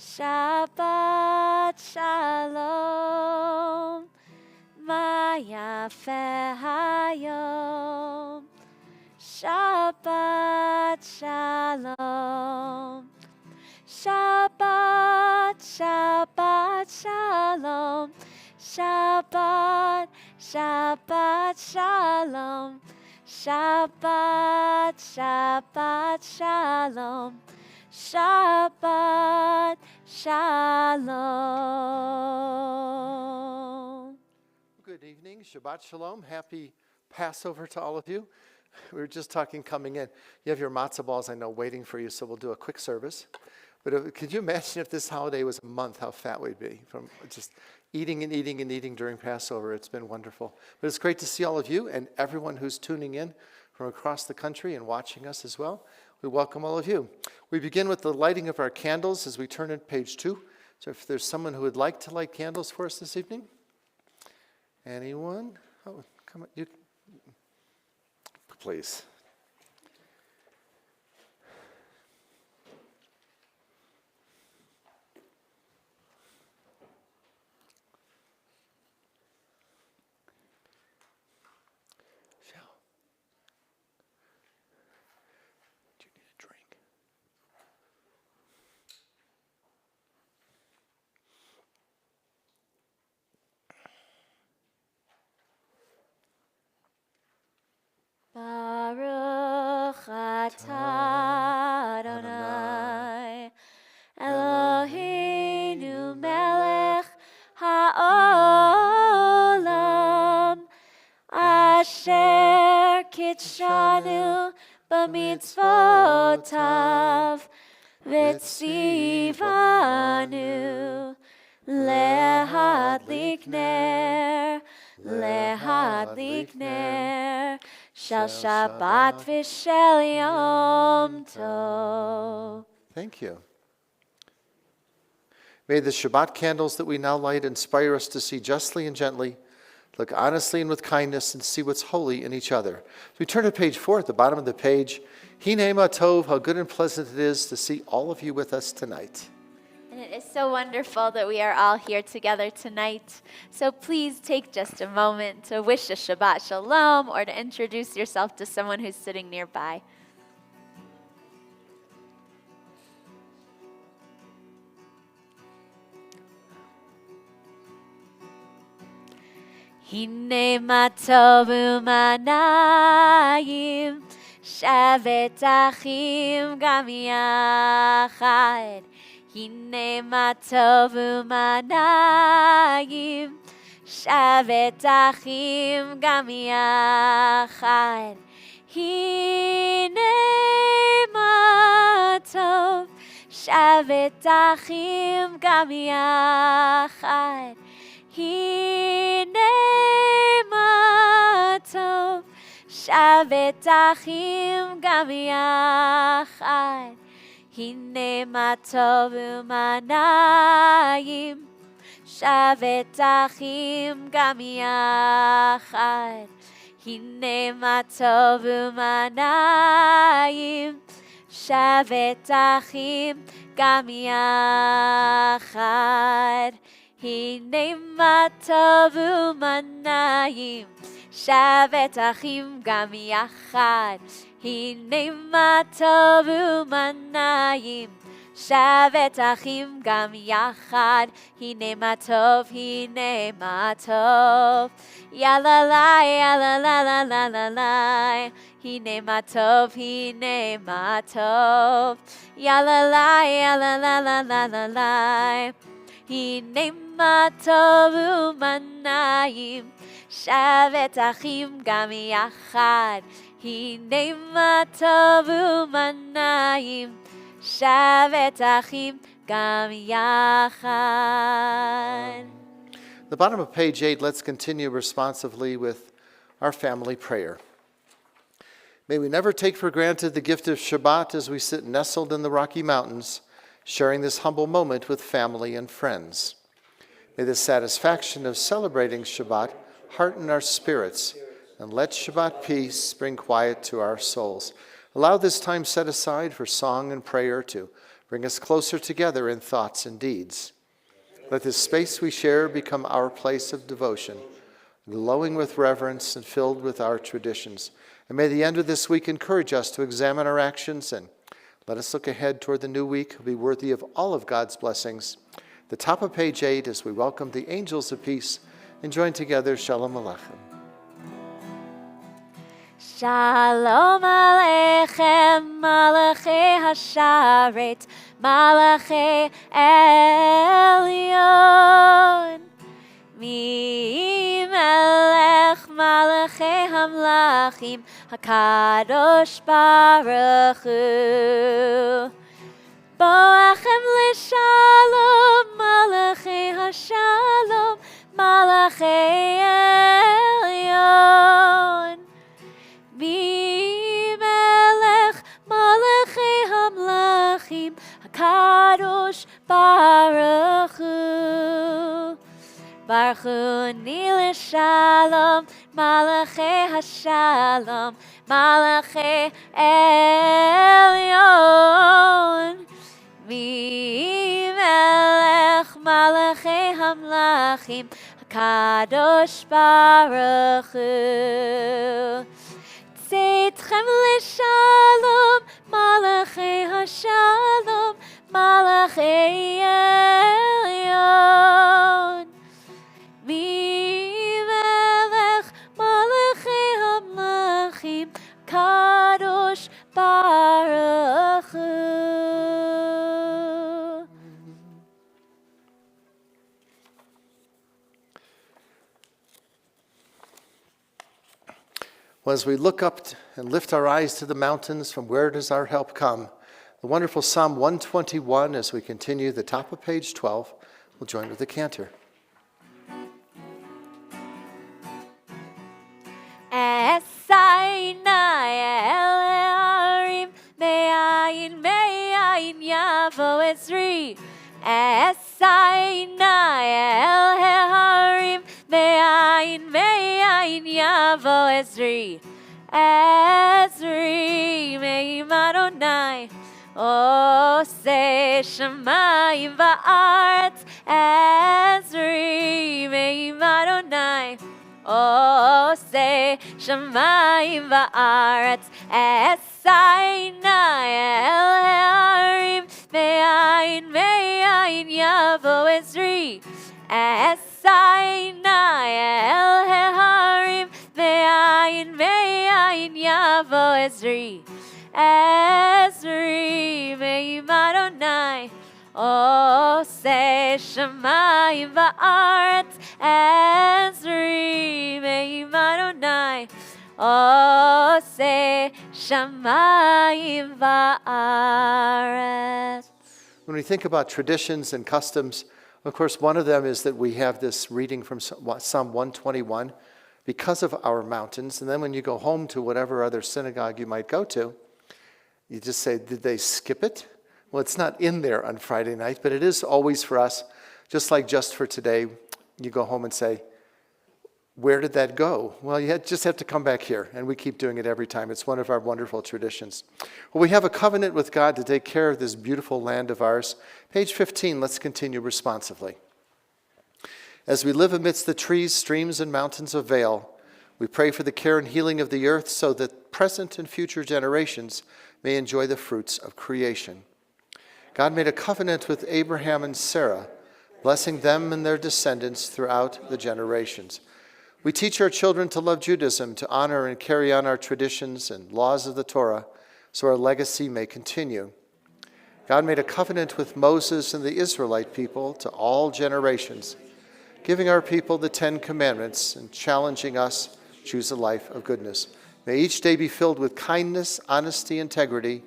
Shabbat Shalom, Ma Yafe Hayom. Shabbat Shalom, Shabbat, Shabbat Shalom, Shabbat, Shabbat Shalom, Shabbat, Shabbat Shalom, Shabbat Shalom. Good evening, Shabbat Shalom. Happy Passover to all of you. We were just talking coming in. You have your matzah balls, I know, waiting for you, so we'll do a quick service. But could you imagine if this holiday was a month, how fat we'd be from just eating and eating and eating during Passover? It's been wonderful. But it's great to see all of you and everyone who's tuning in from across the country and watching us as well. We welcome all of you. We begin with the lighting of our candles as we turn to page 2. So if there's someone who would like to light candles for us this evening. Anyone? Oh, come on. You, please. Do you need a drink? Baruch atah Adonai Eloheinu melech haolam asher kitshanu b'mitzvotav v'tzivanu lehadlik ner Shel Shabbat v'shel Yom Tov. Thank you. May the Shabbat candles that we now light inspire us to see justly and gently, look honestly and with kindness, and see what's holy in each other. So we turn to page 4 at the bottom of the page. Hinei ma tov, how good and pleasant it is to see all of you with us tonight. And it is so wonderful that we are all here together tonight. So please take just a moment to wish a Shabbat Shalom or to introduce yourself to someone who's sitting nearby. Hinei ma tov u'manayim shavet achim gam yachad. Hinei ma tov u'manayim shavet achim gam yachad. Hinei ma tov shavet achim gam yachad. Hinei ma tov shavet achim gam yachad. Hinei ma tov u'manayim shavet achim gam yachad. Hinei ma tov u'manayim shavet achim gam yachad. Hinei ma tov u'manayim shavet achim gam yachad. Hinei ma tov u'manayim shavet achim gam yachad. Hinei ma tov, ya la la la la la la la. Hinei ma tov, ya la la la la la la la. Hinei ma tov u'manayim shavet achim gam yachad. Hinei ma tov u'manayim shavet achim gam yachad. The bottom of page 8, let's continue responsively with our family prayer. May we never take for granted the gift of Shabbat as we sit nestled in the Rocky Mountains, sharing this humble moment with family and friends. May the satisfaction of celebrating Shabbat hearten our spirits, and let Shabbat peace bring quiet to our souls. Allow this time set aside for song and prayer to Bring us closer together in thoughts and deeds. Let this space we share become our place of devotion, glowing with reverence and filled with our traditions. And may the end of this week encourage us to examine our actions, and let us look ahead toward the new week, be worthy of all of God's blessings. The top of page 8 as we welcome the angels of peace and join together Shalom Aleichem. Shalom Aleichem, Malachei Hasharet, Malachei Elyon. Mi Melech Malachei Hamlachim, HaKadosh Baruch Hu. Boachem L'Shalom, Malachei Hashalom, Malachei Elyon. Mi Melech Malachei Hamlachim, HaKadosh Baruch Hu. Baruch Hu Ni L'Shalom, Malachei Hashalom, Malachei Elyon. Mi Melech Malachei Hamlachim, HaKadosh Baruch Hu. Tzedchem L'Shalom, Malachei Hashalom, Malachei Elyon. Mi Melech Malachei Hamlachim, Kadosh Baruch Hu. Well, as we look up and lift our eyes to the mountains, from where does our help come? The wonderful Psalm 121, as we continue the top of page 12, we'll join with the cantor. Yavo Ezri, Esaina El Harim, Me'ayin Yavo Ezri, Ezri Me'im Adonai, Ose Shamayim Va'aretz, Ezri Me'im Adonai, Ose Shamayim Va'aretz, Esaina El Harim, Me'ayin Yavo Ezri, Esaina El Harim, Me'ayin Yavo Ezri, Ezri Me'im Adonai, Ose Shamayim Va'aretz, Ezri Me'im Adonai, Ose Shamayim Va'aretz. When we think about traditions and customs, of course, one of them is that we have this reading from Psalm 121 because of our mountains. And then when you go home to whatever other synagogue you might go to, you just say, did they skip it? Well, it's not in there on Friday night, but it is always for us. Just like just for today, you go home and say, where did that go? Well, you just have to come back here, and we keep doing it every time. It's one of our wonderful traditions. Well, we have a covenant with God to take care of this beautiful land of ours. Page 15, let's continue responsively. As we live amidst the trees, streams, and mountains of Vail, we pray for the care and healing of the earth so that present and future generations may enjoy the fruits of creation. God made a covenant with Abraham and Sarah, blessing them and their descendants throughout the generations. We teach our children to love Judaism, to honor and carry on our traditions and laws of the Torah, so our legacy may continue. God made a covenant with Moses and the Israelite people to all generations, giving our people the 10 Commandments and challenging us to choose a life of goodness. May each day be filled with kindness, honesty, integrity,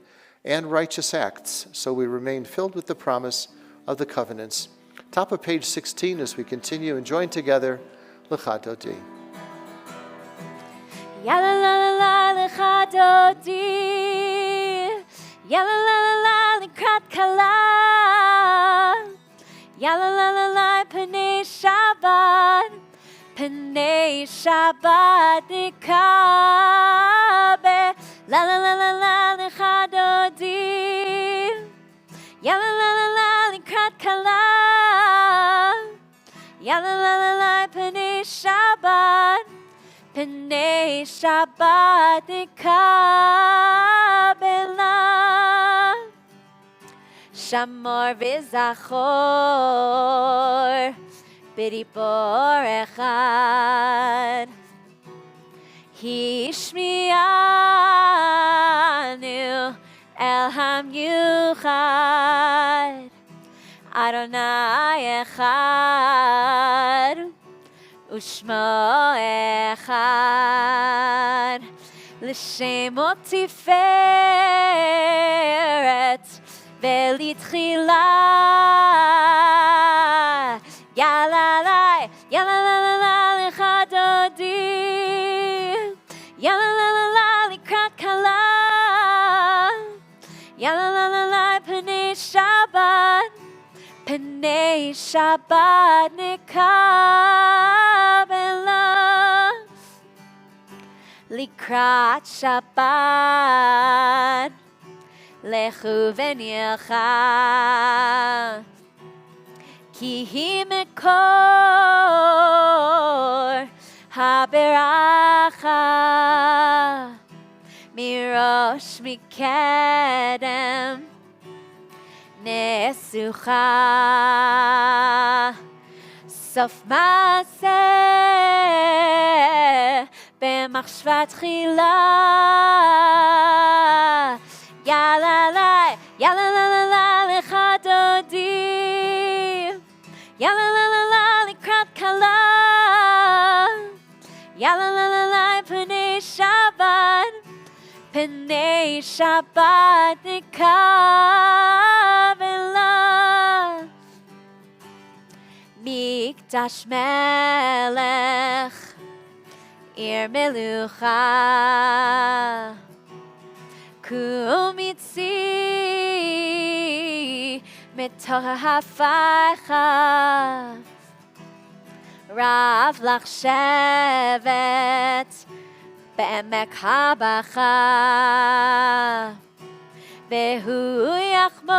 and righteous acts, so we remain filled with the promise of the covenants. Top of page 16 as we continue and join together L'cha Dodi. Ya la la la la l'cha dodi, ya la la la la l'krat kala, ya la la la la p'nei Shabbat nikabe, la la la la la l'cha dodi, Ya la la la la likrat kala. Ya la la la la P'nei Shabbat. P'nei Shabbat nikabela. Shamor v'zachor b'dibor echad. Hishmianu el hamyuchad. Adonai echad ushmo echad. L'shemo tiferet velitchila. Yalalai, yalalala l'chadodi. Yalalala likrat kala. Yalalala P'nei Shabbat. P'nei Shabbat nikabela. Likrat Shabbat. Lechu v'nilcha. Ki hi mekor haberacha. Mirosh mikedem nesucha. Sof maseh b'machshvat chila. Yalalai, yalalala l'chadodi. Yalalala likrat kala. Yalalala P'nei Shabbat. P'nei Shabbat nikabela. Mikdash melech ir melucha. Kumitzi mitoch hafaycha. Rav lach shevet be'emek habacha. Vehu yachmol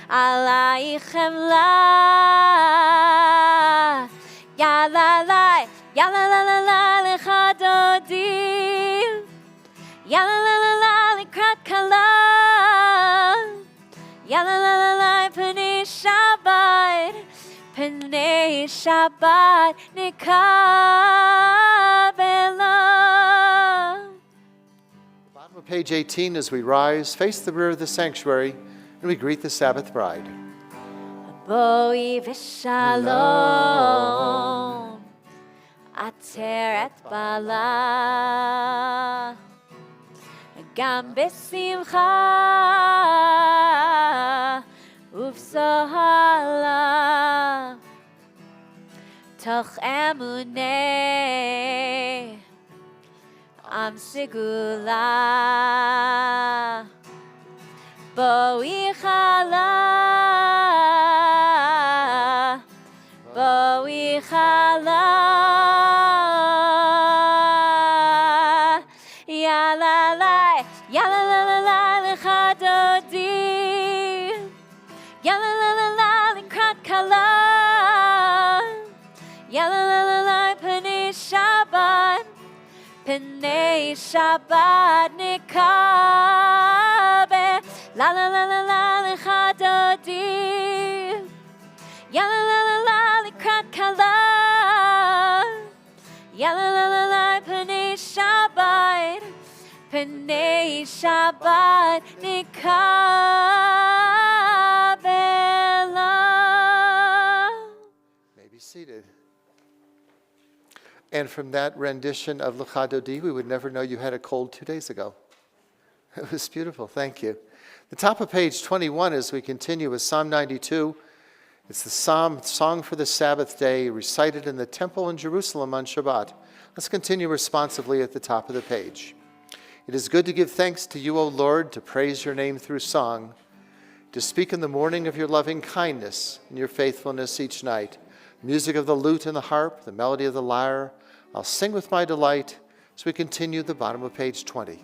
alaychem la. Yalalai, yalalala l'chadodi. Yalalala likrat kala. Yalalala P'nei Shabbat. P'nei Shabbat nikabela. Bottom of page 18, as we rise, face the rear of the sanctuary, and we greet the Sabbath bride. Boi v'shalom, ateret bala, gam b'simcha uv'sohala, toch emuneh am segula. Boi chala, boi chala. Yalalai, yalalala l'chadodi. Yalalala likrat kala. Yalalala P'nei Shabbat. P'nei Shabbat nikabe. La la la la la l'chadodi. Yalalala likrat kala. Yalalala P'nei Shabbat. P'nei Shabbat nikabela. May be seated. And from that rendition of L'chadodi, we would never know you had a cold 2 days ago. It was beautiful. Thank you. The top of page 21 as we continue with Psalm 92. It's the song for the Sabbath day recited in the temple in Jerusalem on Shabbat. Let's continue responsively at the top of the page. It is good to give thanks to you, O Lord, to praise your name through song, to speak in the morning of your loving kindness and your faithfulness each night. Music of the lute and the harp, the melody of the lyre, I'll sing with my delight as we continue the bottom of page 20.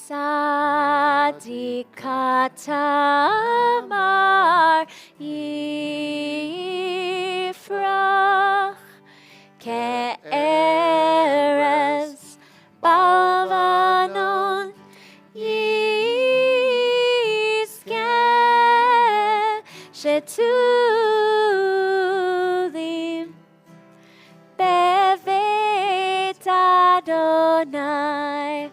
Sadikatamar Yifrach Ke'erez Balvanon Yizkeh Shetulim Bevet Adonai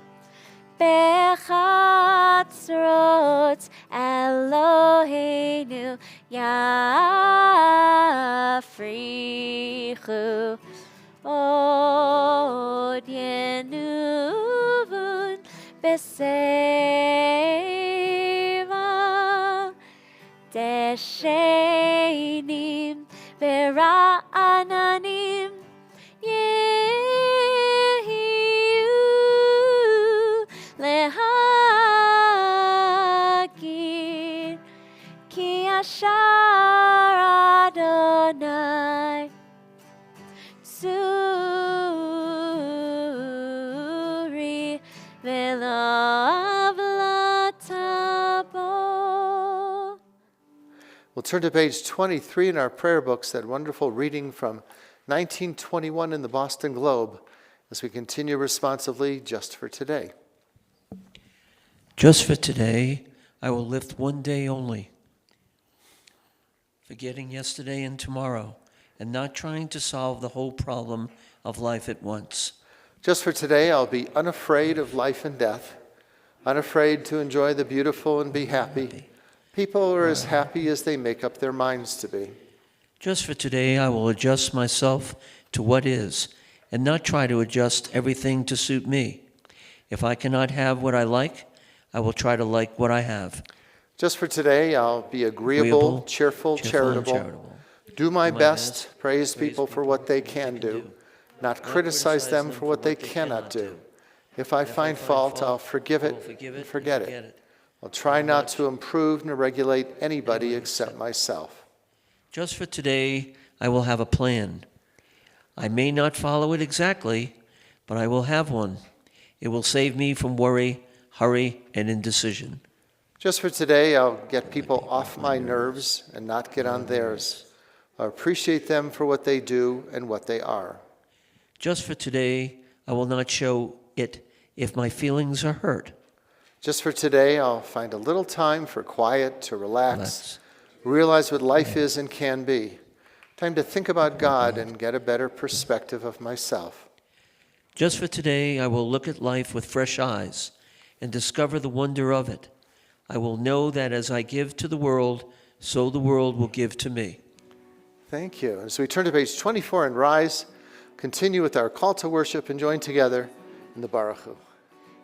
Bechatzrot Eloheinu Yafrichu Od Yenuvun Beseva Deshenim Vera'ananim Yehiyu Lehagid Ki Ashar Adonai Suri Velav Latabo. We'll turn to page 23 in our prayer books, that wonderful reading from 1921 in the Boston Globe, as we continue responsively just for today. Just for today, I will lift one day only, forgetting yesterday and tomorrow, and not trying to solve the whole problem of life at once. Just for today, I'll be unafraid of life and death, unafraid to enjoy the beautiful and be happy. People are as happy as they make up their minds to be. Just for today, I will adjust myself to what is, and not try to adjust everything to suit me. If I cannot have what I like, I will try to like what I have. Just for today, I'll be agreeable, cheerful, and charitable. Do my best, praise people for what they can do, not criticize them for what they cannot do. If I find fault, I'll forgive it and forget it. I'll try not to improve nor regulate anybody except myself. Just for today, I will have a plan. I may not follow it exactly, but I will have one. It will save me from worry, hurry, and indecision. Just for today, I'll get people off my nerves and not get on theirs. I'll appreciate them for what they do and what they are. Just for today, I will not show it if my feelings are hurt. Just for today, I'll find a little time for quiet, to relax, realize what life is and can be. Time to think about God and get a better perspective of myself. Just for today, I will look at life with fresh eyes and discover the wonder of it. I will know that as I give to the world, so the world will give to me. Thank you. As we turn to page 24 and rise, continue with our call to worship and join together in the Baruch Hu.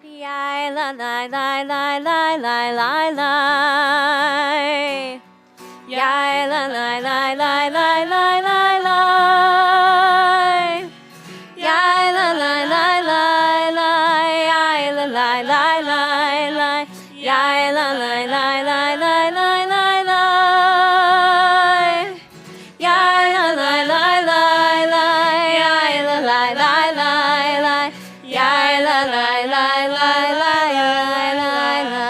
Yai la la la la la la la la. Yai la la la la la la la la. Yai la la la la la. Yai la la la la la. Yai la la la la la la la la. Yai la la la la la. Yai la la la la la. Yai la la la la la la la.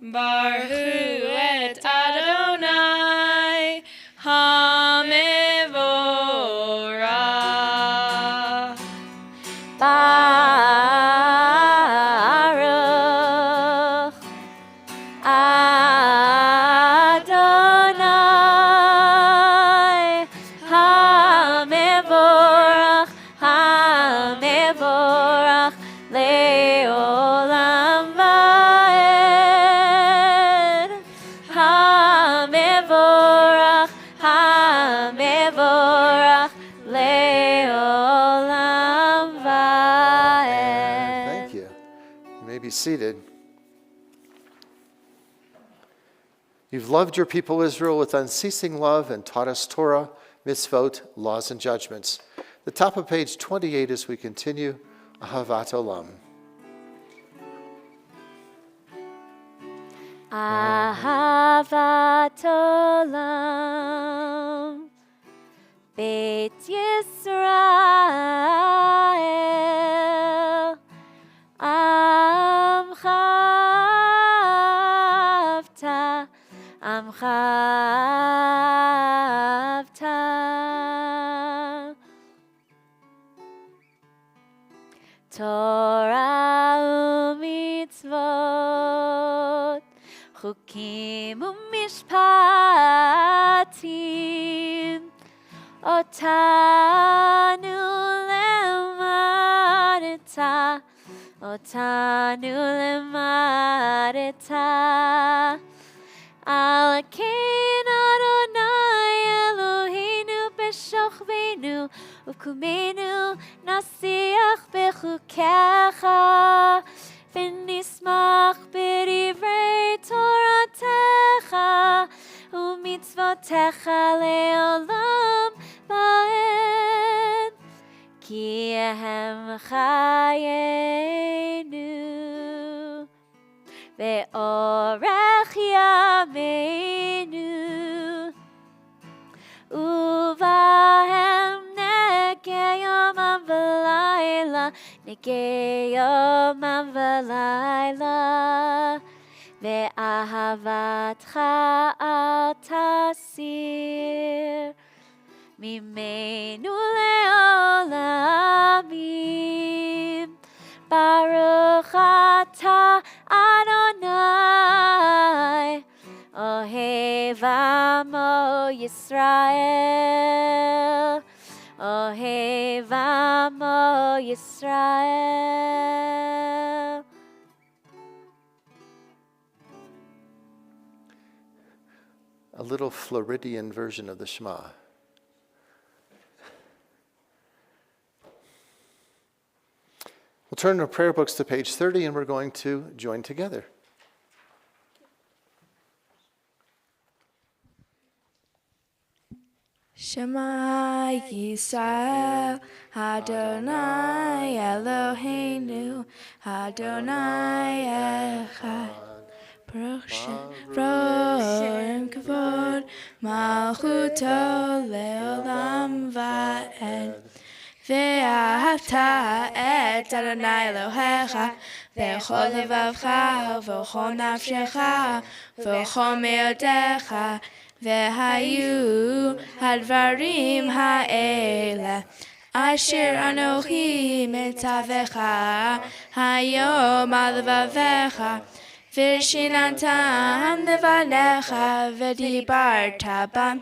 Baruch et Adonai HaMevorach. Baruch Adonai HaMevorach HaMevorach Le'olam Vaed. HaMevorach HaMevorach Le'olam Vaed. Thank you. You may be seated. You've loved your people Israel with unceasing love and taught us Torah, mitzvot, laws, and judgments. The top of page 28 as we continue, Ahavat Olam. Ahavat Olam Beit Yisrael Amcha avta. Torah u'mitzvot, chukim u'mishpatim, otanu lemadeta, al kein Adonai Eloheinu b'shochvenu, u'kumenu nasiach bechukecha, v'nismach b'divrei Toratecha, u'mitzvotecha le'olam va'ed, ki ehem chayenu, ve'orech yameinu, uvahem negei yomam v'layla, negei yomam v'layla, ve'ahavatcha al tasir, mimenu le'olamim, Baruch atah Adonai, Ohev Amo Yisrael, Ohev Amo Yisrael. A little Floridian version of the Shema. We'll turn our prayer books to page 30 and we're going to join together. Shema Yisrael, Adonai Eloheinu, Adonai Echad. Baruch Shem Kavod, Malchuto Leolam Va'ed. Ve'ahavta et Adonai Elohecha, v'chol levavcha, v'chol nafshecha, v'chol meodecha, ve'hayu hadvarim ha'ele, asher anochi mitzavecha, hayom al levavecha, v'shinantam levanecha, v'dibarta bam,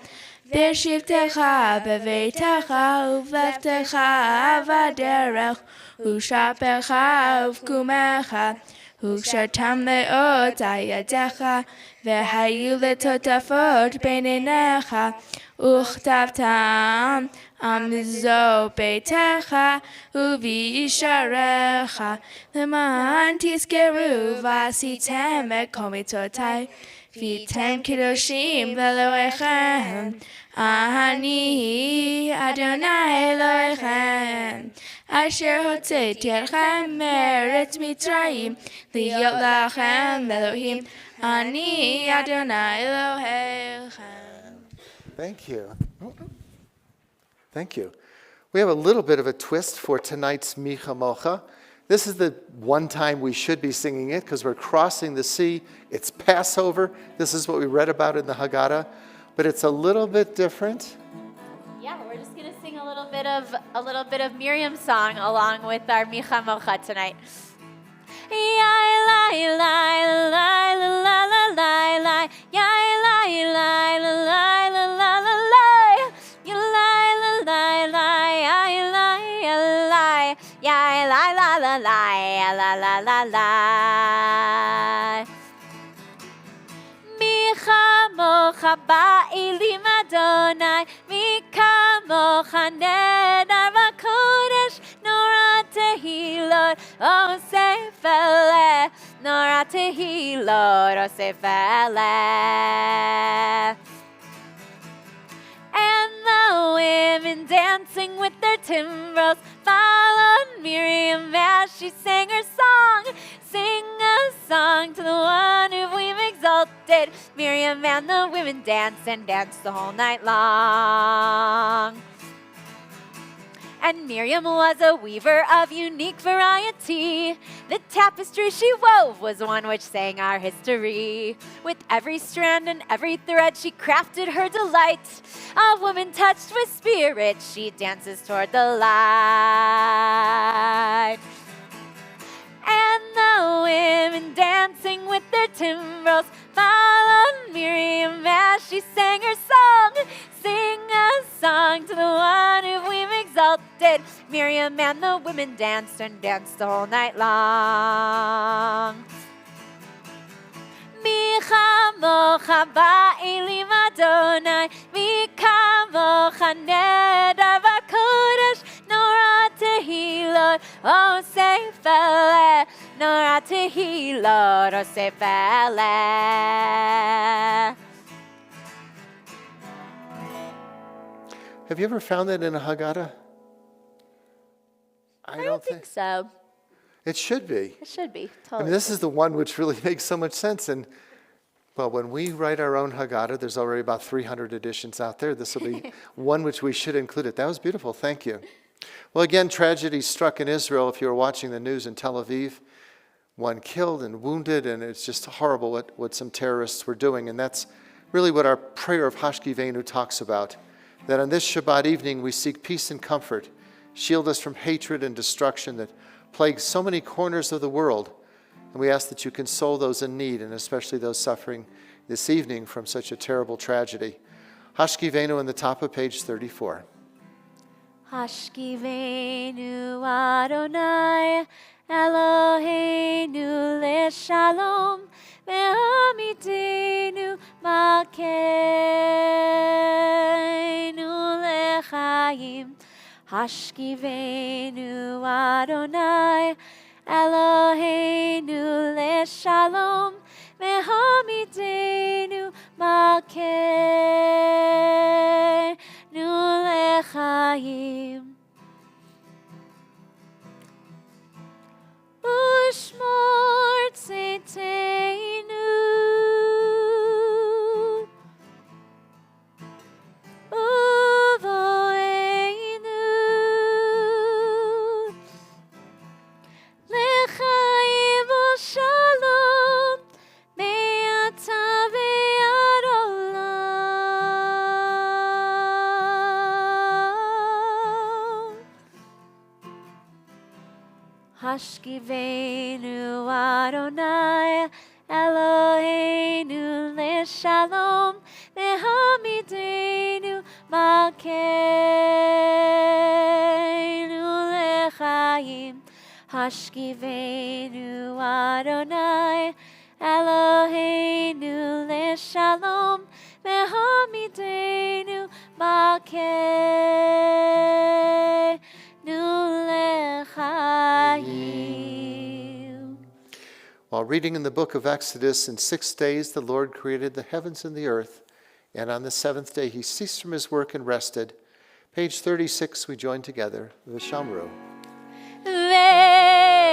B'shivtecha b'veitecha uvleftecha v'derech u'shapecha uvkumecha u'kshartam le'ot ayadecha v'hayu letotafot b'neinecha u'chtavtam amzo beitecha u'v'yisharecha l'man tizkeru v'asitem et kol mitotai v'tem kedoshim v'elohechem Ani Adonai Elohechem, Asher hotzeit yadchem me'eretz Mitzrayim, liyot lachem Elohim. Ani Adonai Elohechem. Thank you. Thank you. We have a little bit of a twist for tonight's Micha Mocha. This is the one time we should be singing it because we're crossing the sea. It's Passover. This is what we read about in the Haggadah. But it's a little bit different. Yeah, we're just gonna sing a little bit of Miriam's song along with our Micha Mocha tonight. Mocha ba'ilim Adonai, mikamocha nedar v'kodesh, nora tehilot, osef eleh, nora tehilot, osef eleh. And the women dancing with their timbrels followed Miriam as she sang her song. Sing a song to the one who we've exalted. Miriam and the women danced and danced the whole night long. And Miriam was a weaver of unique variety. The tapestry she wove was one which sang our history. With every strand and every thread she crafted her delight. A woman touched with spirit, she dances toward the light. And the women dancing with their timbrels followed Miriam as she sang her song. Sing a song to the one whom we've exalted. Miriam and the women danced and danced the whole night long. Mi chamocha ba'elim Adonai, mi kamocha neder v'kodesh, nora tehilot, o sefele, nora tehilot, o sefele. Have you ever found that in a Haggadah? I don't think so. It should be. It should be, I totally. mean, this is the one which really makes so much sense. And, well, when we write our own Haggadah, there's already about 300 editions out there. This will be one which we should include it. That was beautiful. Thank you. Well, again, tragedy struck in Israel. If you were watching the news in Tel Aviv, one killed and wounded, and it's just horrible what some terrorists were doing. And that's really what our prayer of Hashkivenu talks about, that on this Shabbat evening we seek peace and comfort, shield us from hatred and destruction that plagues so many corners of the world. And we ask that you console those in need, and especially those suffering this evening from such a terrible tragedy. Hashkivenu on the top of page 34. Hashkivenu Adonai, Eloheinu leshalom, ve'amidenu malkeinu lechayim. Hashkivenu Adonai, Eloheinu leshalom, ve'amidenu malkeinu lechayim. Ushmor tzeiteinu, uvoeinu, lechaim u'shalom, me'ata ve'ad olam. Hashkivenu Adonai, Eloheinu leshalom, ve'hamidenu malkeinu lechayim. Hashkivenu Adonai, Eloheinu leshalom, ve'hamidenu malkeinu lechayim. While reading in the book of Exodus, in 6 days the Lord created the heavens and the earth, and on the seventh day he ceased from his work and rested. Page 36, we join together, V'shamru.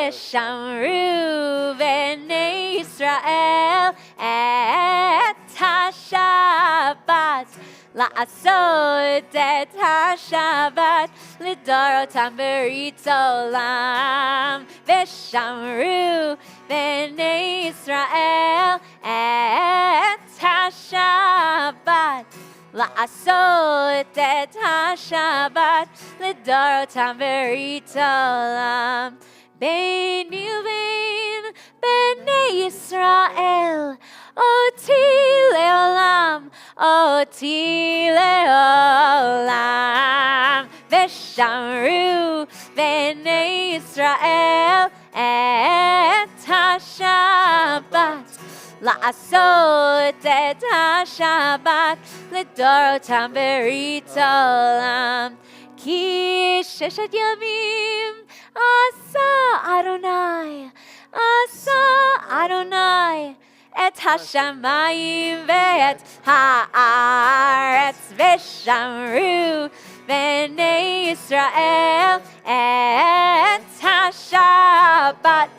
V'shamru b'nei Yisrael et ha-Shabbat, la'asot et ha-Shabbat, l'dorotam berit olam. V'shamru b'nei Yisrael et ha-Shabbat, la'asot et ha-Shabbat, l'dorotam berit olam. Beini u'bein b'nei Yisrael, oti le'olam, oti le'olam. V'shamru b'nei Yisrael et ha-Shabbat, la'asot et ha-Shabbat, l'dorotam berit olam. Ki sheshet yamim asa Adonai, asa Adonai, et hashamayim ve'et ha'aretz. V'shamru b'nei Yisrael et ha-Shabbat,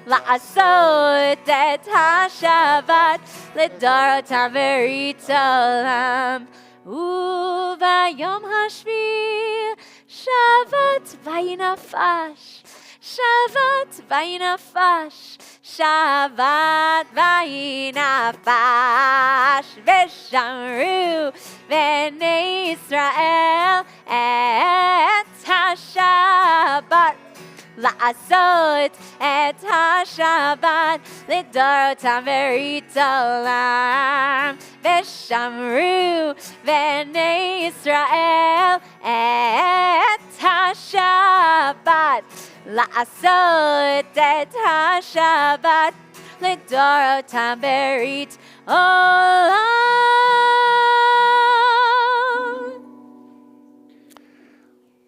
la'asot et ha-Shabbat, l'dorotam berit olam. Uvayom hashvi Shabbat vayinafash. Shabbat vayinafash. Shabbat vayinafash. Veshamru bnei Israel et HaShabbat. La'asot et HaShabbat lidorotam veritolam. Veshamru bnei Israel et HaShabbat. La'asot et HaShabbat lidorotam veritolam.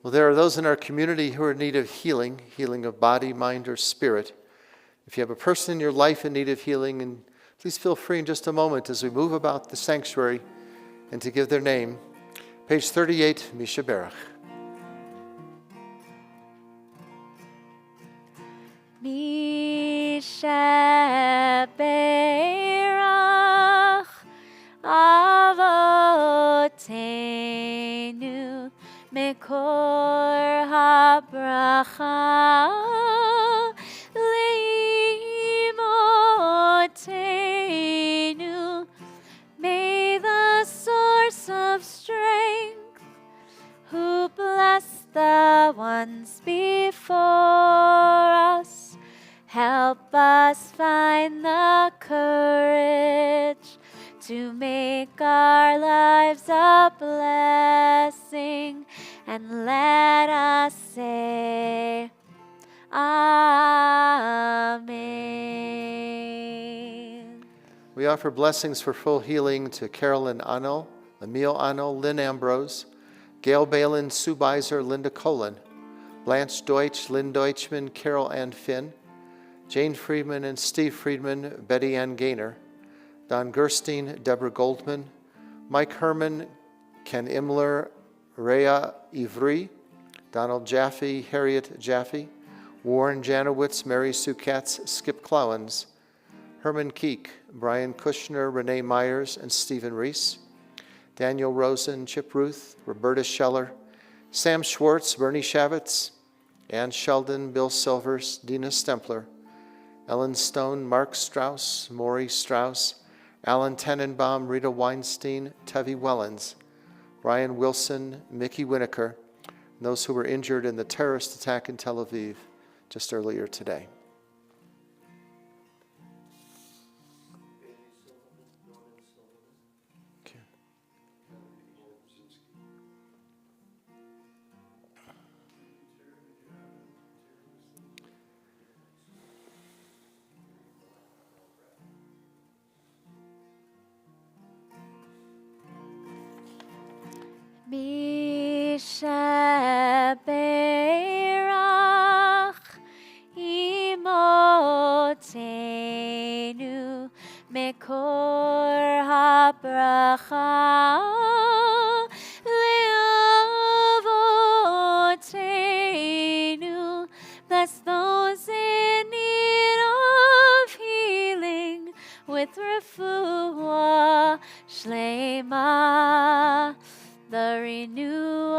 Well, there are those in our community who are in need of healing, healing of body, mind, or spirit. If you have a person in your life in need of healing, and please feel free in just a moment as we move about the sanctuary and to give their name. Page 38, Misha Berach. Misha Berach Avotenu Mekor habracha leimotenu. May the source of strength, who blessed the ones before us, help us find the courage to make our lives a blessing, and let us say, Amen. We offer blessings for full healing to Carolyn Arnold, Emil Arnold, Lynn Ambrose, Gail Balin, Sue Beiser, Linda Colin, Blanche Deutsch, Lynn Deutschman, Carol Ann Finn, Jane Friedman and Steve Friedman, Betty Ann Gaynor, Don Gerstein, Deborah Goldman, Mike Herman, Ken Imler, Rhea Ivry, Donald Jaffe, Harriet Jaffe, Warren Janowitz, Mary Sue Katz, Skip Clowens, Herman Keek, Brian Kushner, Renee Myers, and Stephen Reese, Daniel Rosen, Chip Ruth, Roberta Scheller, Sam Schwartz, Bernie Shavitz, Ann Sheldon, Bill Silvers, Dina Stempler, Ellen Stone, Mark Strauss, Maury Strauss, Alan Tenenbaum, Rita Weinstein, Tevi Wellens, Brian Wilson, Mickey Winokur, and those who were injured in the terrorist attack in Tel Aviv just earlier today. Okay. Misha Berach Imotenu Mekor habracha Leavotenu. Bless those in need of healing with refuah shlema, the renewal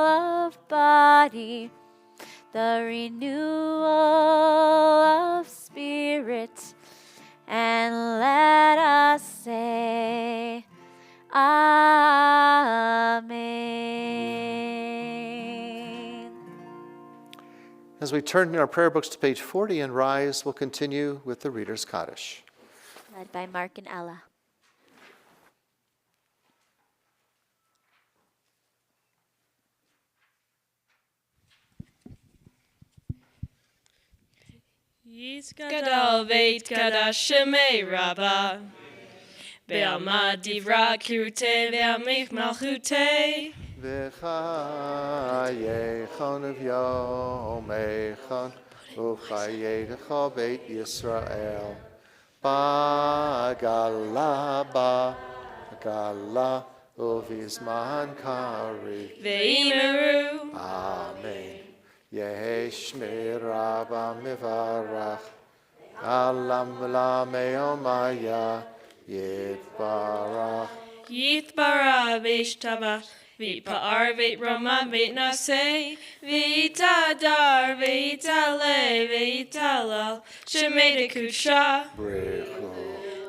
of body, the renewal of spirit, and let us say, Amen. As we turn in our prayer books to page 40 and rise, we'll continue with the Reader's Kaddish. Led by Mark and Ella. Yisgadal veit kadash shemei rabba Be'alma divra kirute ve'amich malchute V'chayechon v'yomechon u'chayedecha beit Yisrael Ba'gala u'vizman kari Ve'imeru Amen. Yehi shmira b'mivarach Alam v'lameomaya Yitbarach Yitbara v'ishtavach V'it pa'ar, v'it roma, v'it naseh, v'it adar, v'it ale, v'it alal, shemei dekusha.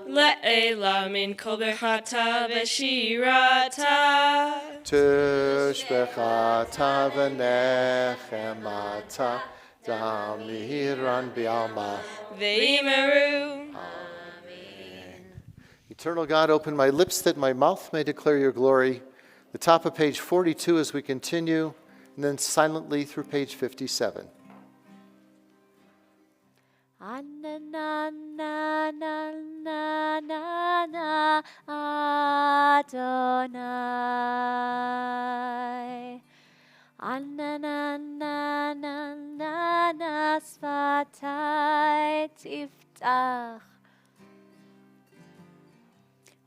Le'ela min kol berchata v'shirata. Tushbechata v'nechemata damiran bialma. V'yimeru. Eternal God, open my lips that my mouth may declare your glory. The top of page 42 as we continue, and then silently through page 57. Anananananana Adonai. Ananananana Sfatai Tiftach.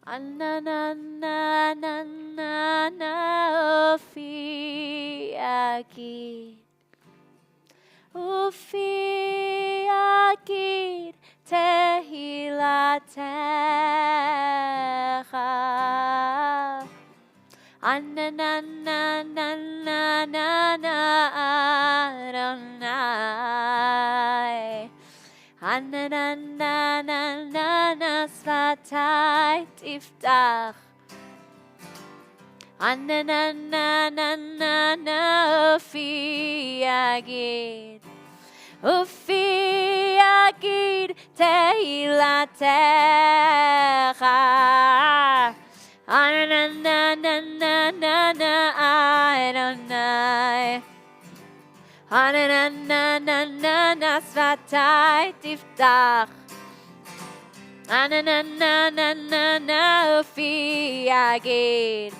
Ananananana Ofi Agid. Ufi Agid Tehilatecha. Ananananana Adonai. Ananananana Sfatai Tiftach. Ananananana Ufi Agid. Ufi Agid Tehilatecha. Ananananana Adonai. Ananananana Sfatai Tiftach. Ananananana Ufi Agid.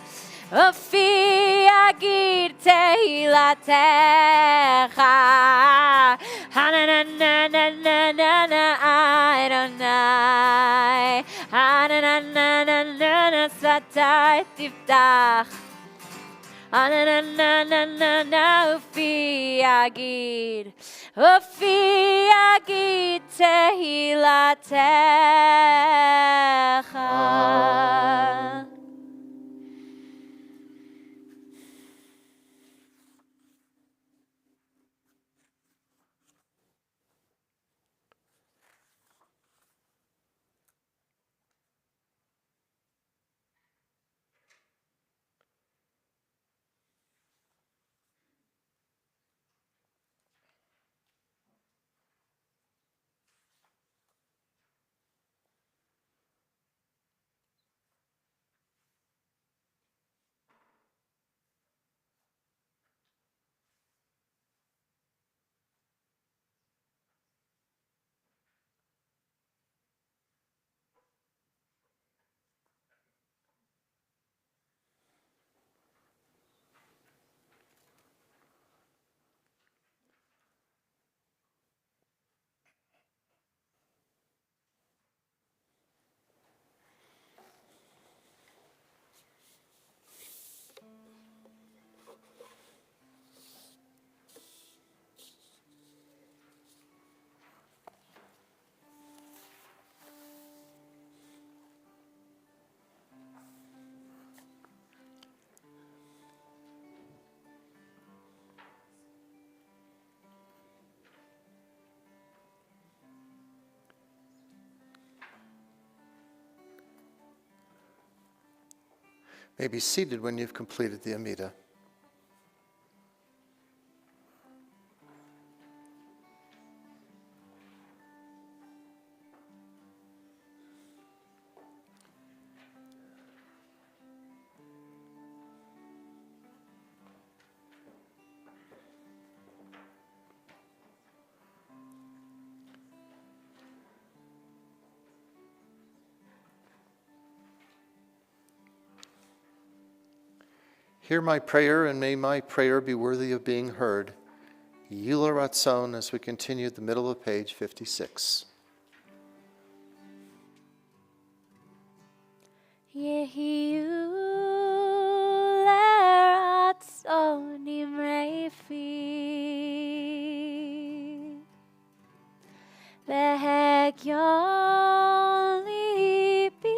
Ufi Agid Tehilatecha. Ananananana Adonai. Ananananana Sfatai Tiftach. Ananananana Ufi Agid. Ufi Agid Tehilatecha. May be seated when you've completed the Amida. Hear my prayer, and may my prayer be worthy of being heard. Yila Ratzon, as we continue the middle of page 56. Yehiyu leratzon imreifi vehegyon libi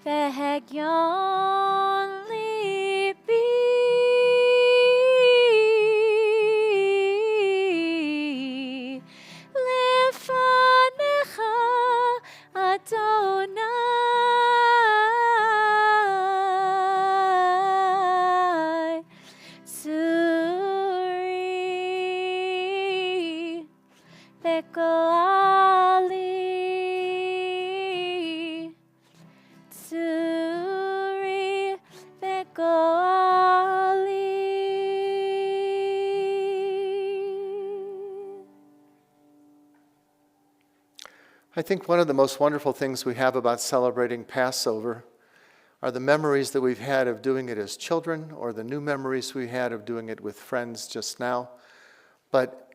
Vehegyon libi lefanecha Adonai Suri Bekoali Suri Bekoali. I think one of the most wonderful things we have about celebrating Passover are the memories that we've had of doing it as children, or the new memories we had of doing it with friends just now. But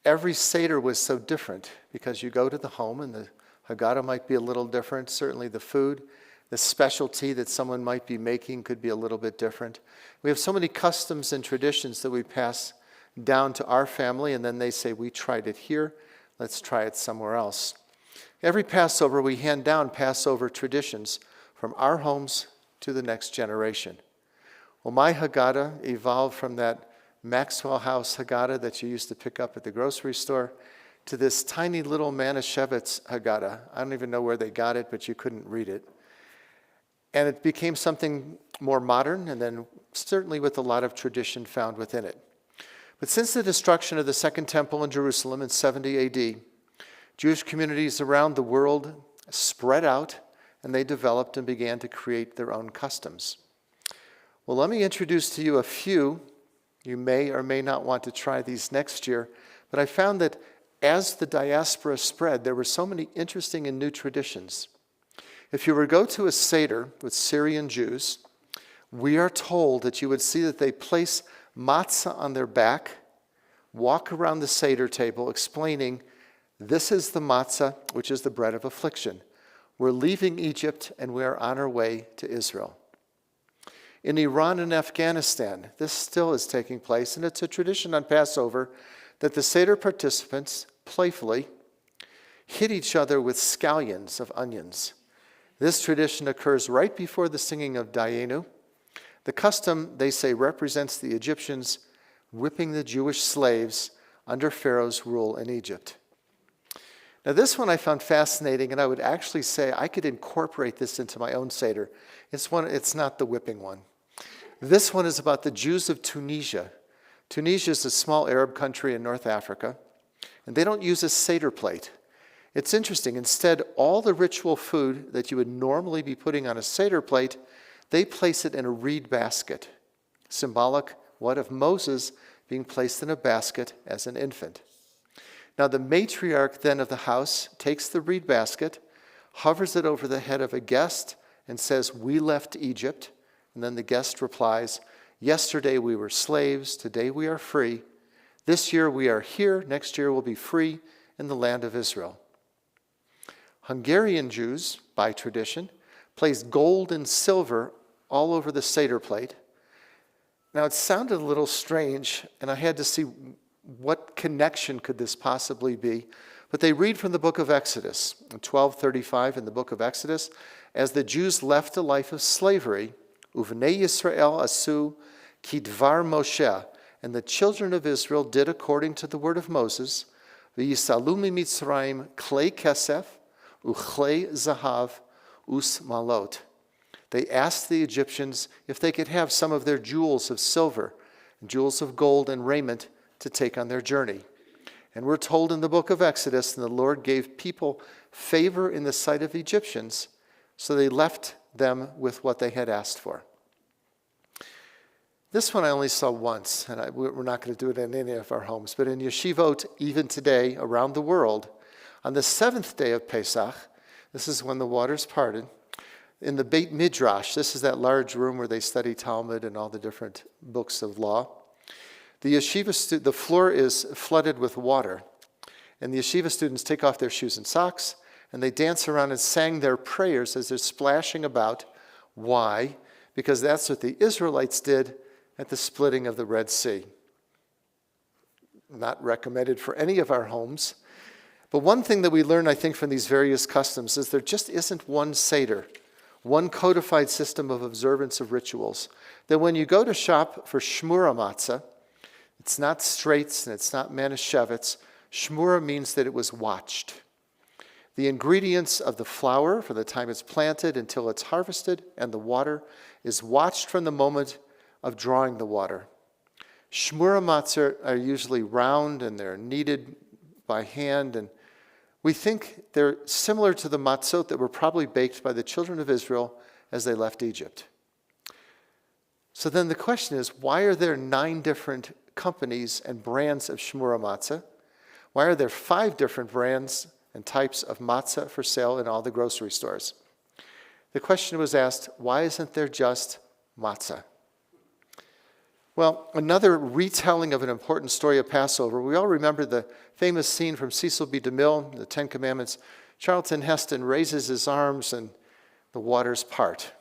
every Seder was so different, because you go to the home and the Haggadah might be a little different. Certainly the food, the specialty that someone might be making could be a little bit different. We have so many customs and traditions that we pass down to our family, and then they say, we tried it here, let's try it somewhere else. Every Passover, we hand down Passover traditions from our homes to the next generation. Well, my Haggadah evolved from that Maxwell House Haggadah that you used to pick up at the grocery store to this tiny little Manischewitz Haggadah. I don't even know where they got it, but you couldn't read it. And it became something more modern, and then certainly with a lot of tradition found within it. But since the destruction of the Second Temple in Jerusalem in 70 AD, Jewish communities around the world spread out, and they developed and began to create their own customs. Well, let me introduce to you a few. You may or may not want to try these next year, but I found that as the diaspora spread, there were so many interesting and new traditions. If you were to go to a Seder with Syrian Jews, we are told that you would see that they place matzah on their back, walk around the Seder table explaining, this is the matzah, which is the bread of affliction. We're leaving Egypt and we are on our way to Israel. In Iran and Afghanistan, this still is taking place, and it's a tradition on Passover that the Seder participants playfully hit each other with scallions of onions. This tradition occurs right before the singing of Dayenu. The custom, they say, represents the Egyptians whipping the Jewish slaves under Pharaoh's rule in Egypt. Now, this one I found fascinating, and I would actually say I could incorporate this into my own Seder. It's not the whipping one. This one is about the Jews of Tunisia. Tunisia is a small Arab country in North Africa, and they don't use a Seder plate. It's interesting. Instead, all the ritual food that you would normally be putting on a Seder plate, they place it in a reed basket, symbolic, what, of Moses being placed in a basket as an infant. Now, the matriarch then of the house takes the reed basket, hovers it over the head of a guest, and says, we left Egypt. And then the guest replies, yesterday we were slaves, today we are free. This year we are here, next year we'll be free in the land of Israel. Hungarian Jews, by tradition, place gold and silver all over the Seder plate. Now, it sounded a little strange, and I had to see what connection could this possibly be? But they read from the book of Exodus, in 12:35 in the book of Exodus, as the Jews left a life of slavery, Uvnei Yisrael asu kidvar Moshe, and the children of Israel did according to the word of Moses, v'yisalu mitzrayim klei kesef uchlei zahav us malot. They asked the Egyptians if they could have some of their jewels of silver, and jewels of gold and raiment to take on their journey. And we're told in the book of Exodus, and the Lord gave people favor in the sight of Egyptians, so they left them with what they had asked for. This one I only saw once, and we're not going to do it in any of our homes, but in yeshivot, even today, around the world, on the 7th day of Pesach, this is when the waters parted, in the Beit Midrash, this is that large room where they study Talmud and all the different books of law. The yeshiva the floor is flooded with water, and the yeshiva students take off their shoes and socks, and they dance around and sang their prayers as they're splashing about. Why? Because that's what the Israelites did at the splitting of the Red Sea. Not recommended for any of our homes. But one thing that we learn, I think, from these various customs is there just isn't one Seder, one codified system of observance of rituals. That when you go to shop for shmura matzah, it's not Straits and it's not Manischewitz. Shmura means that it was watched. The ingredients of the flour from the time it's planted until it's harvested and the water is watched from the moment of drawing the water. Shmura matzah are usually round and they're kneaded by hand, and we think they're similar to the matzot that were probably baked by the children of Israel as they left Egypt. So then the question is, why are there 9 different companies and brands of shmura matzah? Why are there 5 different brands and types of matzah for sale in all the grocery stores? The question was asked, why isn't there just matzah? Well, another retelling of an important story of Passover. We all remember the famous scene from Cecil B. DeMille, the 10 Commandments. Charlton Heston raises his arms and the waters part.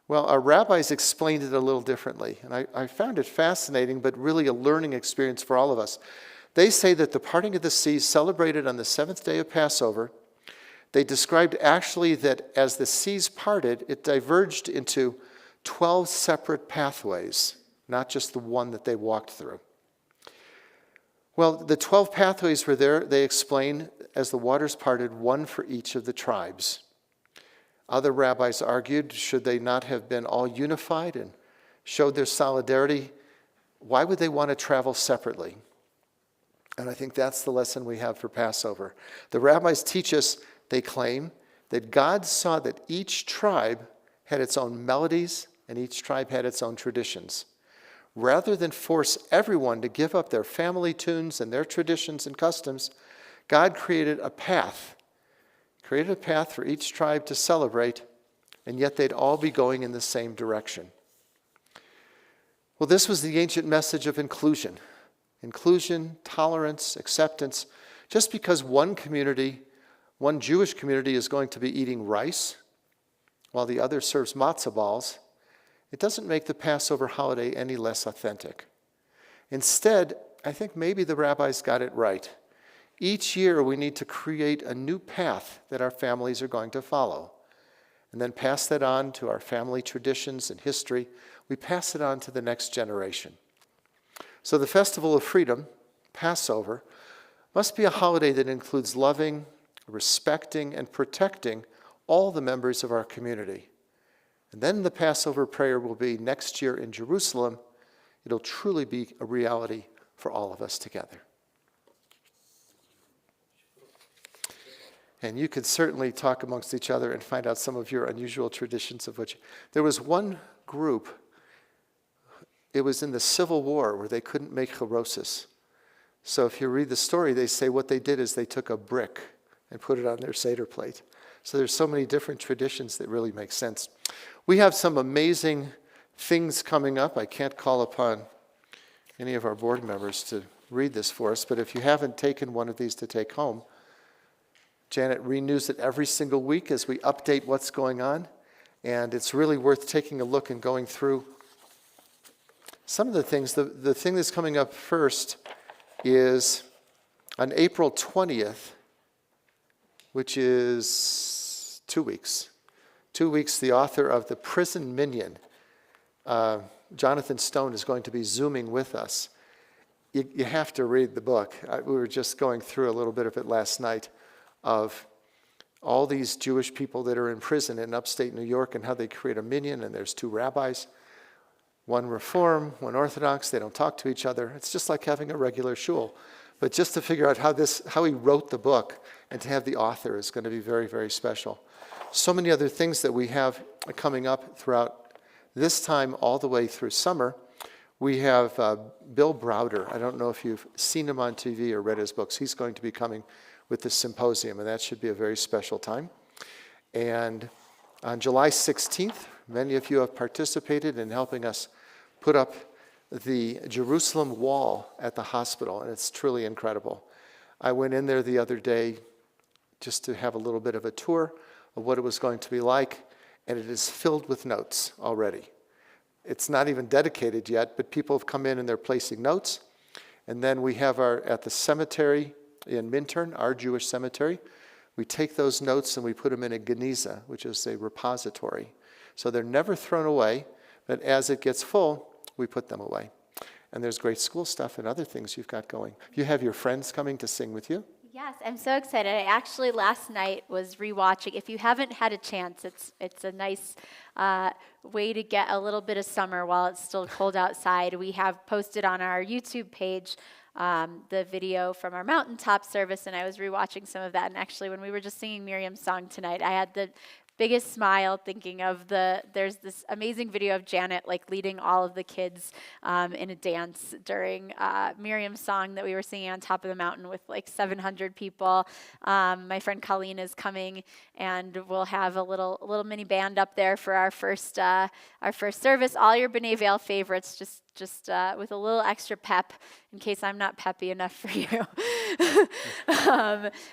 Well, our rabbis explained it a little differently, and I found it fascinating, but really a learning experience for all of us. They say that the parting of the seas celebrated on the 7th day of Passover, they described actually that as the seas parted, it diverged into 12 separate pathways, not just the one that they walked through. Well, the 12 pathways were there, they explain, as the waters parted, one for each of the tribes. Other rabbis argued, should they not have been all unified and showed their solidarity, why would they want to travel separately? And I think that's the lesson we have for Passover. The rabbis teach us, they claim, that God saw that each tribe had its own melodies and each tribe had its own traditions. Rather than force everyone to give up their family tunes and their traditions and customs, God created a path for each tribe to celebrate, and yet they'd all be going in the same direction. Well, this was the ancient message of inclusion. Inclusion, tolerance, acceptance. Just because one Jewish community is going to be eating rice while the other serves matzah balls, it doesn't make the Passover holiday any less authentic. Instead, I think maybe the rabbis got it right. Each year we need to create a new path that our families are going to follow, and then pass that on to our family traditions and history. We pass it on to the next generation. So the Festival of Freedom, Passover, must be a holiday that includes loving, respecting, and protecting all the members of our community. And then the Passover prayer will be next year in Jerusalem. It'll truly be a reality for all of us together. And you could certainly talk amongst each other and find out some of your unusual traditions of which. There was one group, it was in the Civil War where they couldn't make charosis. So if you read the story, they say what they did is they took a brick and put it on their Seder plate. So there's so many different traditions that really make sense. We have some amazing things coming up. I can't call upon any of our board members to read this for us, but if you haven't taken one of these to take home, Janet renews it every single week as we update what's going on, and it's really worth taking a look and going through some of the things. The thing that's coming up first is on April 20th, which is 2 weeks. 2 weeks, the author of The Prison Minion, Jonathan Stone, is going to be Zooming with us. You have to read the book. We were just going through a little bit of it last night, of all these Jewish people that are in prison in upstate New York and how they create a minyan, and there's 2 rabbis, one Reform, one Orthodox. They don't talk to each other. It's just like having a regular shul. But just to figure out how he wrote the book and to have the author is going to be very, very special. So many other things that we have coming up throughout this time all the way through summer. We have Bill Browder. I don't know if you've seen him on TV or read his books. He's going to be coming with the symposium, and that should be a very special time. And on July 16th, many of you have participated in helping us put up the Jerusalem wall at the hospital, and it's truly incredible. I went in there the other day just to have a little bit of a tour of what it was going to be like, and it is filled with notes already. It's not even dedicated yet, but people have come in and they're placing notes. And then we have at the cemetery in Minturn, our Jewish cemetery, We take those notes and we put them in a geniza, which is a repository. So they're never thrown away, but as it gets full, we put them away. And there's great school stuff and other things you've got going. You have your friends coming to sing with you? Yes, I'm so excited. I actually last night was rewatching. If you haven't had a chance, it's a nice way to get a little bit of summer while it's still cold outside. We have posted on our YouTube page the video from our mountaintop service, and I was rewatching some of that. And actually, when we were just singing Miriam's song tonight, I had the biggest smile thinking of there's this amazing video of Janet like leading all of the kids in a dance during Miriam's song that we were singing on top of the mountain with like 700 people. My friend Colleen is coming, and we'll have a little mini band up there for our first service. All your B'nai Vail favorites, just with a little extra pep in case I'm not peppy enough for you.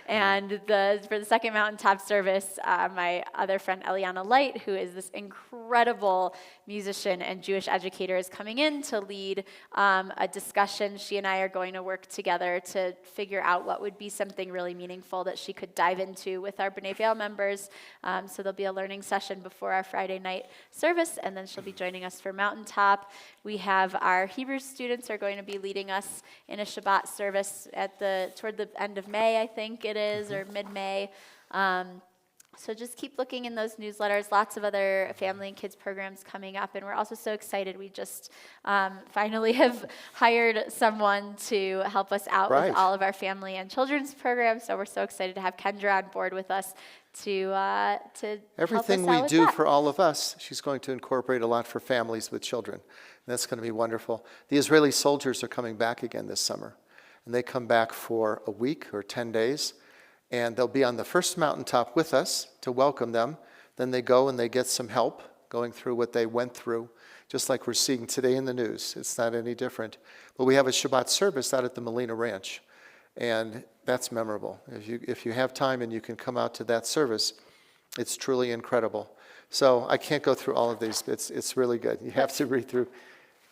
And for the second mountaintop service, my other friend Eliana Light, who is this incredible musician and Jewish educator, is coming in to lead a discussion. She and I are going to work together to figure out what would be something really meaningful that she could dive into with our B'nai Vail members. So there'll be a learning session before our Friday night service, and then she'll be joining us for Mountaintop. We have our Hebrew students are going to be leading us in a Shabbat service toward the end of May, I think it is, or mid-May. So just keep looking in those newsletters. Lots of other family and kids programs coming up, and we're also so excited. We just finally have hired someone to help us out with all of our family and children's programs. So we're so excited to have Kendra on board with us to everything help us out we with do that. for all of us, she's going to incorporate a lot for families with children. And that's going to be wonderful. The Israeli soldiers are coming back again this summer, and they come back for a week or 10 days. And they'll be on the first mountaintop with us to welcome them. Then they go and they get some help going through what they went through, just like we're seeing today in the news. It's not any different. But we have a Shabbat service out at the Molina Ranch, and that's memorable. If you have time and you can come out to that service, it's truly incredible. So I can't go through all of these. It's really good. You have to read through.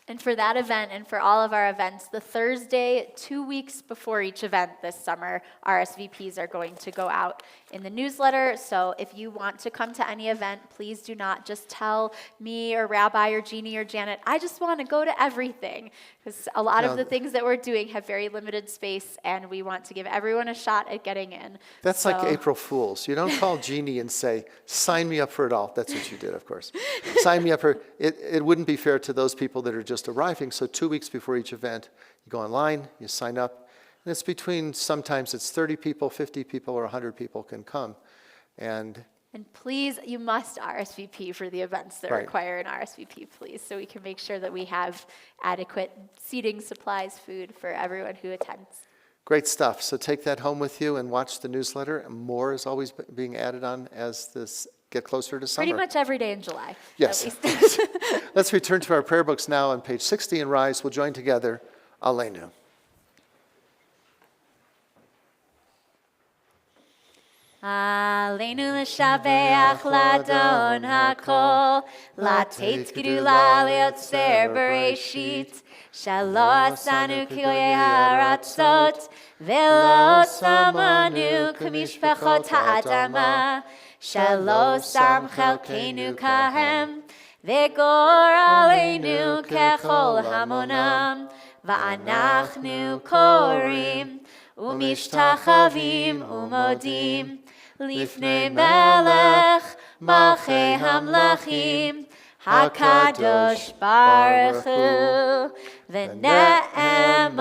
And for that event and for all of our events, the Thursday, 2 weeks before each event this summer, RSVPs are going to go out in the newsletter. So if you want to come to any event, please do not just tell me or Rabbi or Jeannie or Janet, I just want to go to everything. Because a lot of the things that we're doing have very limited space, and we want to give everyone a shot at getting in. That's like April Fools. You don't call Jeannie and say, sign me up for it all. That's what you did, of course. Sign me up for it. It wouldn't be fair to those people that are just arriving. So 2 weeks before each event, you go online, you sign up. And it's sometimes it's 30 people, 50 people, or 100 people can come. And please, you must RSVP for the events that require an RSVP, please, so we can make sure that we have adequate seating, supplies, food for everyone who attends. Great stuff. So take that home with you and watch the newsletter. And more is always being added on as this get closer to summer. Pretty much every day in July. Yes. Let's return to our prayer books now on page 60 and rise. We'll join together. Aleinu. Aleinu l'shabeach l'Adon hakol, latet gedula leotzer bereshit, shelo asanu kilyei haratzot, velo samanu kamishpachot ha'adama, shelo sam chelkeinu kahem, vegor aleinu kechol hamonam, va'anachnu korim, umishtachavim umodim, Lifnei Melech Malchei Hamlachim Hakadosh Baruch Hu V'ne'emar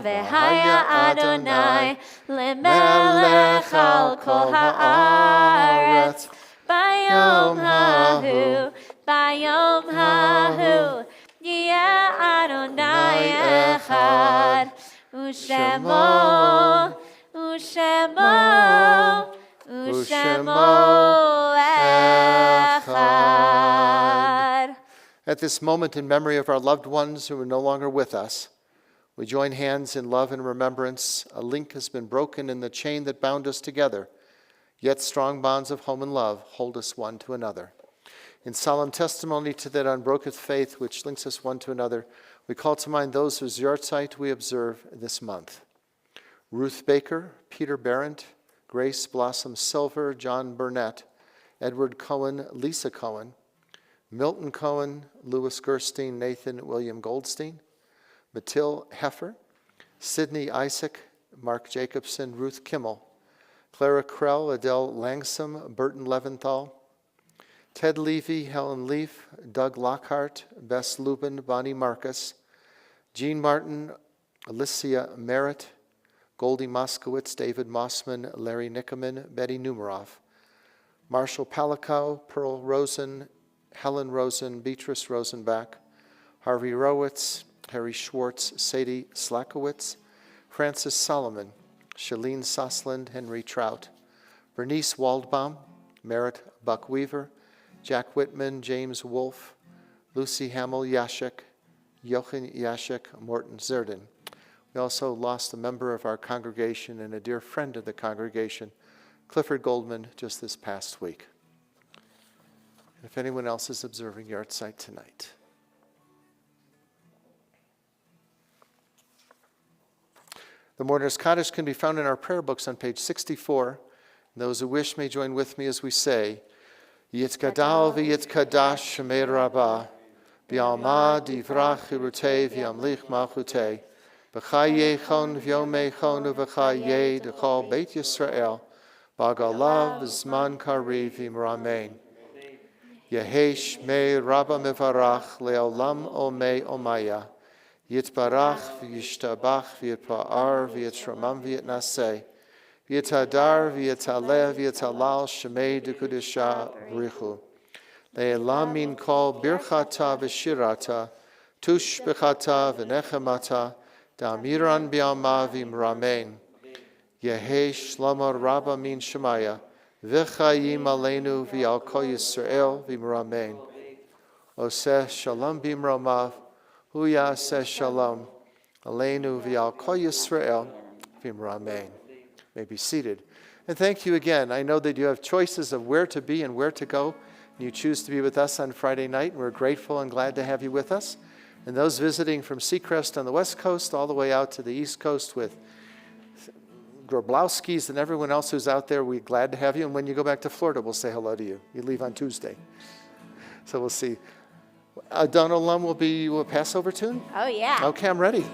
V'haya Adonai L'melech al kol ha'aretz Bayom hahu Yeh Adonai echad U'shemo echad. At this moment, in memory of our loved ones who are no longer with us, we join hands in love and remembrance. A link has been broken in the chain that bound us together, yet strong bonds of home and love hold us one to another. In solemn testimony to that unbroken faith which links us one to another, we call to mind those whose yahrzeit we observe this month. Ruth Baker, Peter Barrett, Grace Blossom Silver, John Burnett, Edward Cohen, Lisa Cohen, Milton Cohen, Louis Gerstein, Nathan William Goldstein, Mathilde Heffer, Sidney Isaac, Mark Jacobson, Ruth Kimmel, Clara Krell, Adele Langsam, Burton Leventhal, Ted Levy, Helen Leaf, Doug Lockhart, Bess Lubin, Bonnie Marcus, Jean Martin, Alicia Merritt, Goldie Moskowitz, David Mossman, Larry Nickerman, Betty Numeroff, Marshall Palikow, Pearl Rosen, Helen Rosen, Beatrice Rosenbach, Harvey Rowitz, Harry Schwartz, Sadie Slakowitz, Francis Solomon, Shalene Sosland, Henry Trout, Bernice Waldbaum, Merritt Buckweaver, Jack Whitman, James Wolfe, Lucy Hamill Yashik, Jochen Yashik, Morton Zerden. We also lost a member of our congregation and a dear friend of the congregation, Clifford Goldman, just this past week. If anyone else is observing Yahrzeit tonight. The Mourner's Kaddish can be found in our prayer books on page 64. And those who wish may join with me as we say, Yitkadal v'yitkadash shemei rabbah, b'alma divrach chirutei v'yamlich malchutei, b'chayei chon v'yomei chon uv'chayei d'chol Beit Yisrael, b'agalav v'zman kariv v'imramein. Yehesh mei rabba mevarach le'olam omei omaya, Yitbarach v'yishtabach v'yitpa'ar v'yitramam v'yitnaseh, v'yitadar v'yitaleh v'yitalal shemei d'kudisha brichu. Le'elam min kol birchata v'shirata, tush b'chata v'nechemata, da'amiran b'yalma v'imramein. Yehi shlomo rabba min shemaya, v'chayim aleinu v'yal kol Yisrael v'imramein. Oseh shalom b'imromav, Hu yaseh shalom, aleinu v'yal kol Yisrael v'imramein. May be seated. And thank you again. I know that you have choices of where to be and where to go. And you choose to be with us on Friday night. We're grateful and glad to have you with us. And those visiting from Seacrest on the West Coast all the way out to the East Coast with Groblowskis and everyone else who's out there, we're glad to have you. And when you go back to Florida, we'll say hello to you. You leave on Tuesday. So we'll see. Adon Olam will Passover tune? Oh, yeah. Okay, I'm ready.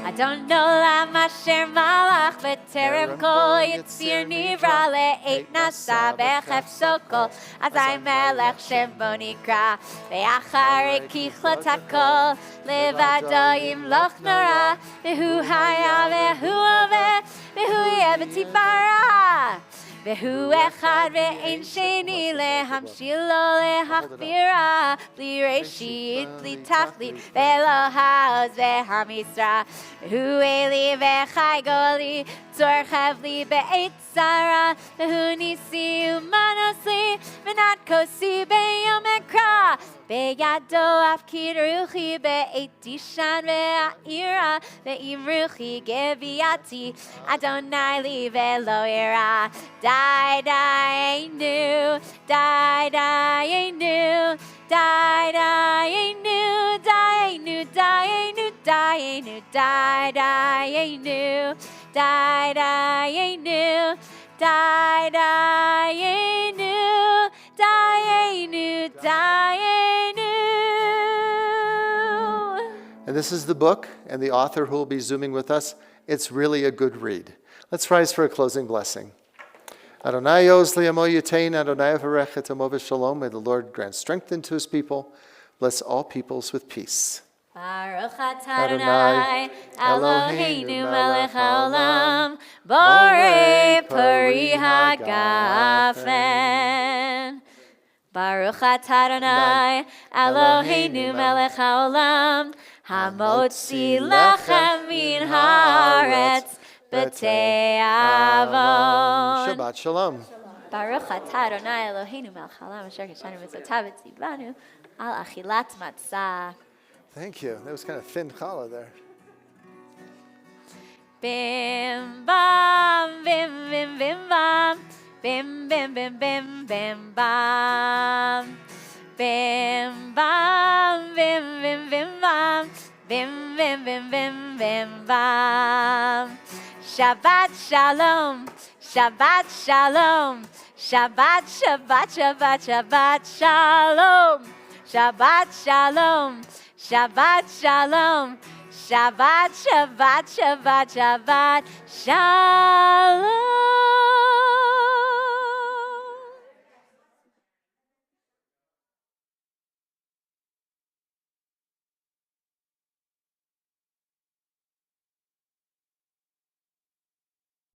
Adon Olam asher malach v'terem kol yitzir nivra le'et nasa b'chefso kol azay melech shemo nikra ve'achare kichlot hakol levado yimloch nora v'hu haya v'hu ove v'hu yeh b'tipara Vehu echad ve'ein sheni lehamshilo lehachbira bli reshit bli tachlit ve'lo haoz ve'hamisra Vehu eli ve'chai goli tzorchav li be'et tzara Vehu nisi umanosli v'nat kosi be'yom ekra Beyado afkid ruchi be'et dishan ve'a'ira ve'im ruchi geviati Adonai li ve'lo ira Die, die, new, die, die, new, die, die, new, die, new, die, new, die, new, die, die, new, die, die, new, die, die, new, die, new, die, new. And this is the book and the author who will be zooming with us. It's really a good read. Let's rise for a closing blessing. Adonai oz li'amo yitain, Adonai avarech et amo v'shalom. May the Lord grant strength into his people. Bless all peoples with peace. Baruch atah Adonai, Eloheinu melech haolam, borei pari hagafen. Baruch atah Adonai, Eloheinu melech haolam, hamotzi lechem min haaretz, b'tei avon. Shabbat shalom. Baruch atah Adonai Eloheinu melech haolam asher kishanu mitzvotav v'tzivanu al achilat matzah. Thank you. That was kind of thin challah there. Bim bam, bim bim bim bam, bim bim bim bim bim bam, bim bam, bim bim bim bam, bim bim bim bim bim bam. Shabbat shalom, Shabbat shalom, Shabbat, Shabbat, Shabbat, Shabbat shalom, Shabbat shalom, Shabbat shalom, Shabbat, Shabbat, Shabbat, Shabbat shalom.